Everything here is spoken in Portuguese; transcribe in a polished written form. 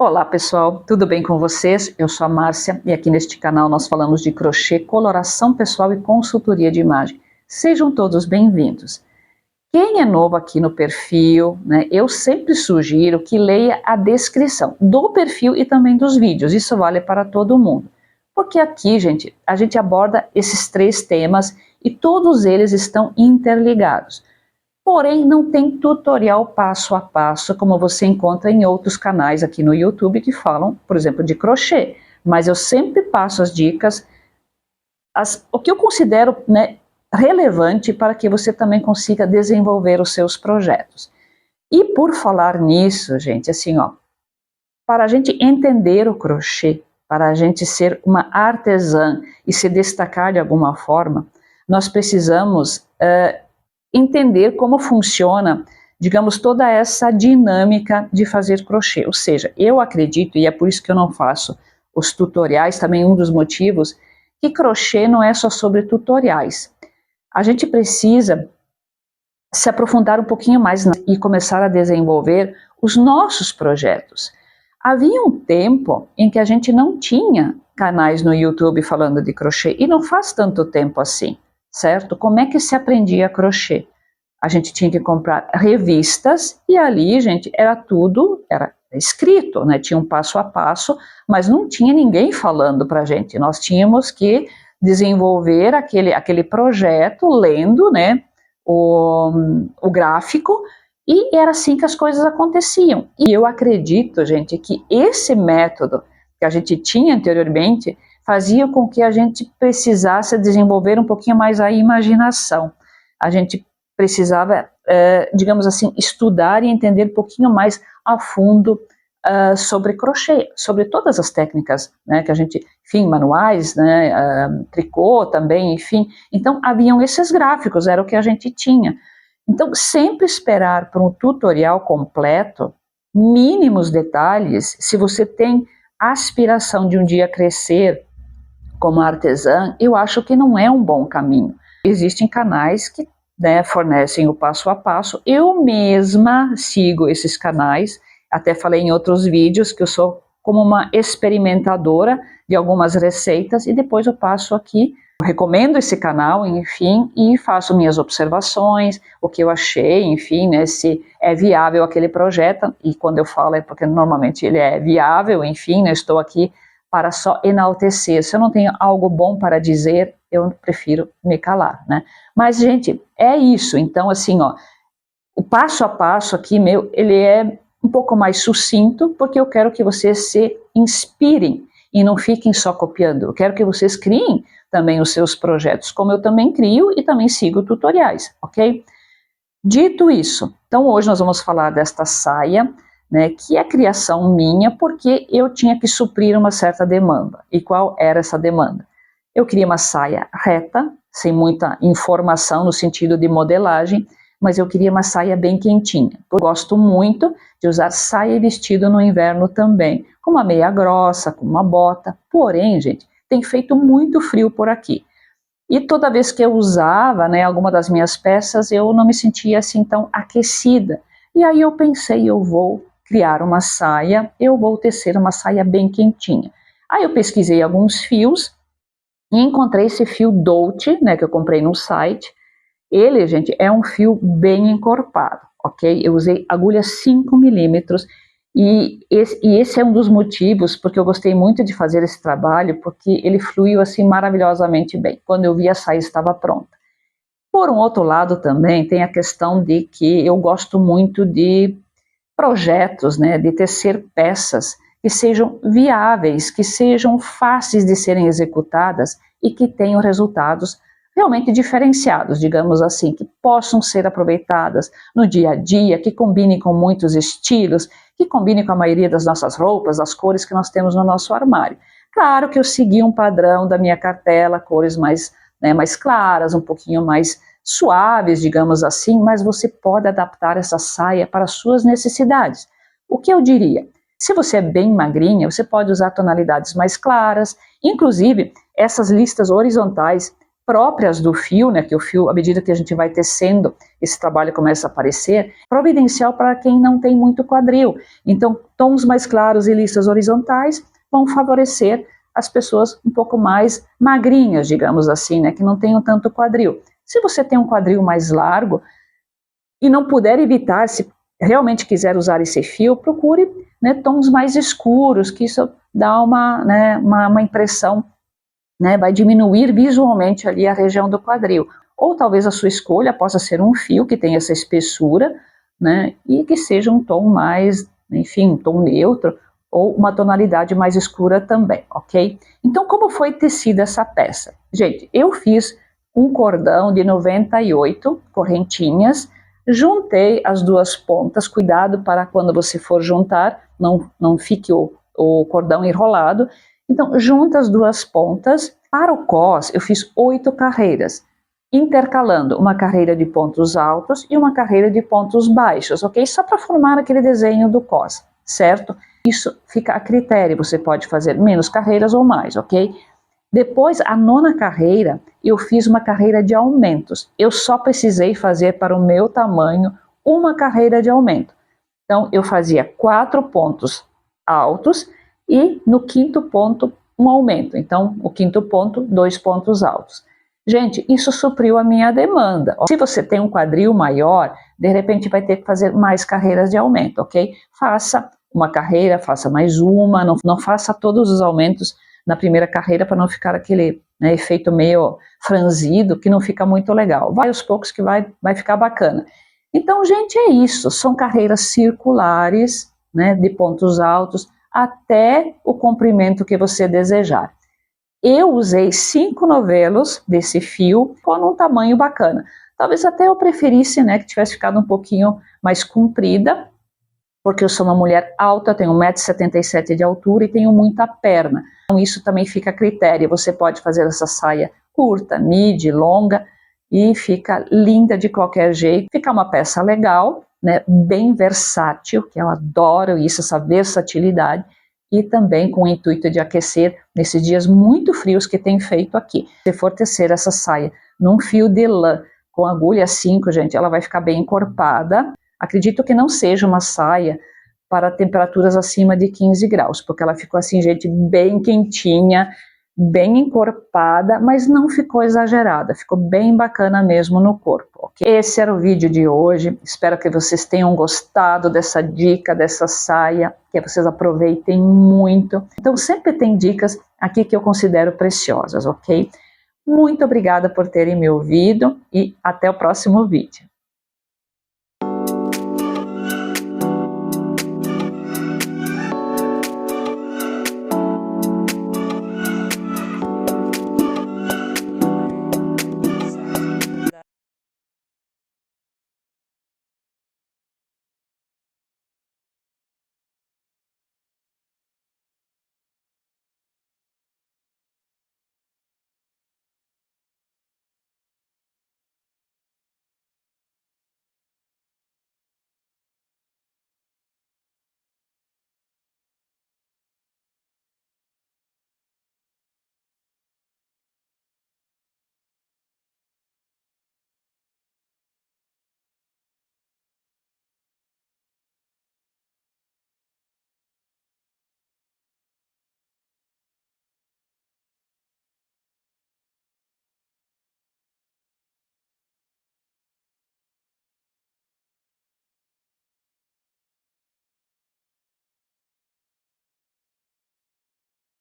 Olá pessoal, tudo bem com vocês? Eu sou a Márcia e aqui neste canal nós falamos de crochê, coloração pessoal e consultoria de imagem. Sejam todos bem-vindos. Quem é novo aqui no perfil, eu sempre sugiro que leia a descrição do perfil e também dos vídeos, isso vale para todo mundo. Porque aqui, gente, a gente aborda esses três temas e todos eles estão interligados. Porém, não tem tutorial passo a passo, como você encontra em outros canais aqui no YouTube que falam, por exemplo, de crochê. Mas eu sempre passo as dicas, o que eu considero relevante para que você também consiga desenvolver os seus projetos. E por falar nisso, gente, assim, ó, para a gente entender o crochê, para a gente ser uma artesã e se destacar de alguma forma, nós precisamos entender como funciona, digamos, toda essa dinâmica de fazer crochê. Ou seja, eu acredito, e é por isso que eu não faço os tutoriais, também um dos motivos, que crochê não é só sobre tutoriais. A gente precisa se aprofundar um pouquinho mais e começar a desenvolver os nossos projetos. Havia um tempo em que a gente não tinha canais no YouTube falando de crochê, e não faz tanto tempo assim, certo? Como é que se aprendia crochê? A gente tinha que comprar revistas e ali, gente, era tudo, era escrito, né? Tinha um passo a passo, mas não tinha ninguém falando pra gente. Nós tínhamos que desenvolver aquele projeto lendo, né, o gráfico, e era assim que as coisas aconteciam. E eu acredito, gente, que esse método que a gente tinha anteriormente fazia com que a gente precisasse desenvolver um pouquinho mais a imaginação. A gente precisava, digamos assim, estudar e entender um pouquinho mais a fundo sobre crochê, sobre todas as técnicas, né, que a gente, enfim, manuais, né, tricô também, enfim. Então, haviam esses gráficos, era o que a gente tinha. Então, sempre esperar por um tutorial completo, mínimos detalhes, se você tem aspiração de um dia crescer como artesã, eu acho que não é um bom caminho. Existem canais que fornecem o passo a passo, eu mesma sigo esses canais, até falei em outros vídeos que eu sou como uma experimentadora de algumas receitas e depois eu passo aqui, eu recomendo esse canal, enfim, e faço minhas observações, o que eu achei, enfim, né, se é viável aquele projeto, e quando eu falo é porque normalmente ele é viável, enfim, né, estou aqui para só enaltecer. Se eu não tenho algo bom para dizer, eu prefiro me calar, né? Mas, gente, é isso. Então, assim, ó, o passo a passo aqui meu, ele é um pouco mais sucinto, porque eu quero que vocês se inspirem e não fiquem só copiando. Eu quero que vocês criem também os seus projetos, como eu também crio e também sigo tutoriais, ok? Dito isso, então hoje nós vamos falar desta saia, né, que é criação minha, porque eu tinha que suprir uma certa demanda. E qual era essa demanda? Eu queria uma saia reta, sem muita informação no sentido de modelagem, mas eu queria uma saia bem quentinha. Eu gosto muito de usar saia e vestido no inverno também, com uma meia grossa, com uma bota. Porém, gente, tem feito muito frio por aqui. E toda vez que eu usava, né, alguma das minhas peças, eu não me sentia assim tão aquecida. E aí eu pensei, eu vou criar uma saia, eu vou tecer uma saia bem quentinha. Aí eu pesquisei alguns fios e encontrei esse fio Dolce, né, que eu comprei no site. Ele, gente, é um fio bem encorpado, ok? Eu usei agulha 5 milímetros e esse é um dos motivos porque eu gostei muito de fazer esse trabalho, porque ele fluiu assim maravilhosamente bem. Quando eu vi, a saia estava pronta. Por um outro lado também tem a questão de que eu gosto muito de projetos, né, de tecer peças que sejam viáveis, que sejam fáceis de serem executadas e que tenham resultados realmente diferenciados, digamos assim, que possam ser aproveitadas no dia a dia, que combinem com muitos estilos, que combinem com a maioria das nossas roupas, as cores que nós temos no nosso armário. Claro que eu segui um padrão da minha cartela, cores mais, mais claras, um pouquinho mais suaves, digamos assim, mas você pode adaptar essa saia para as suas necessidades. O que eu diria? Se você é bem magrinha, você pode usar tonalidades mais claras, inclusive essas listas horizontais próprias do fio, né, que o fio, à medida que a gente vai tecendo, esse trabalho começa a aparecer, providencial para quem não tem muito quadril. Então, tons mais claros e listas horizontais vão favorecer as pessoas um pouco mais magrinhas, digamos assim, né, que não tenham tanto quadril. Se você tem um quadril mais largo e não puder evitar, se realmente quiser usar esse fio, procure, né, tons mais escuros, que isso dá uma impressão, né, vai diminuir visualmente ali a região do quadril. Ou talvez a sua escolha possa ser um fio que tenha essa espessura, né, e que seja um tom mais, enfim, um tom neutro, ou uma tonalidade mais escura também, ok? Então, como foi tecida essa peça? Gente, eu fiz um cordão de 98 correntinhas, juntei as duas pontas, cuidado para quando você for juntar, não fique o cordão enrolado. Então, junta as duas pontas. Para o cos, eu fiz 8 carreiras, intercalando uma carreira de pontos altos e uma carreira de pontos baixos, ok? Só para formar aquele desenho do cos, certo? Isso fica a critério, você pode fazer menos carreiras ou mais, ok? Depois, a 9ª carreira, eu fiz uma carreira de aumentos. Eu só precisei fazer para o meu tamanho uma carreira de aumento. Então, eu fazia 4 pontos altos e no 5º ponto um aumento. Então, o 5º ponto, 2 pontos altos. Gente, isso supriu a minha demanda. Se você tem um quadril maior, de repente vai ter que fazer mais carreiras de aumento, ok? Faça uma carreira, faça mais uma, não faça todos os aumentos na primeira carreira para não ficar aquele, né, efeito meio franzido, que não fica muito legal. Vai aos poucos que vai ficar bacana. Então, gente, é isso. São carreiras circulares, né, de pontos altos, até o comprimento que você desejar. Eu usei 5 novelos desse fio, com um tamanho bacana. Talvez até eu preferisse, né, que tivesse ficado um pouquinho mais comprida, porque eu sou uma mulher alta, tenho 1,77 m de altura e tenho muita perna. Então isso também fica a critério. Você pode fazer essa saia curta, midi, longa, e fica linda de qualquer jeito. Fica uma peça legal, né, bem versátil, que eu adoro isso, essa versatilidade, e também com o intuito de aquecer nesses dias muito frios que tem feito aqui. Se for tecer essa saia num fio de lã com agulha 5, gente, ela vai ficar bem encorpada. Acredito que não seja uma saia para temperaturas acima de 15 graus, porque ela ficou assim, gente, bem quentinha, bem encorpada, mas não ficou exagerada, ficou bem bacana mesmo no corpo. Okay? Esse era o vídeo de hoje, espero que vocês tenham gostado dessa dica, dessa saia, que vocês aproveitem muito. Então sempre tem dicas aqui que eu considero preciosas, ok? Muito obrigada por terem me ouvido e até o próximo vídeo.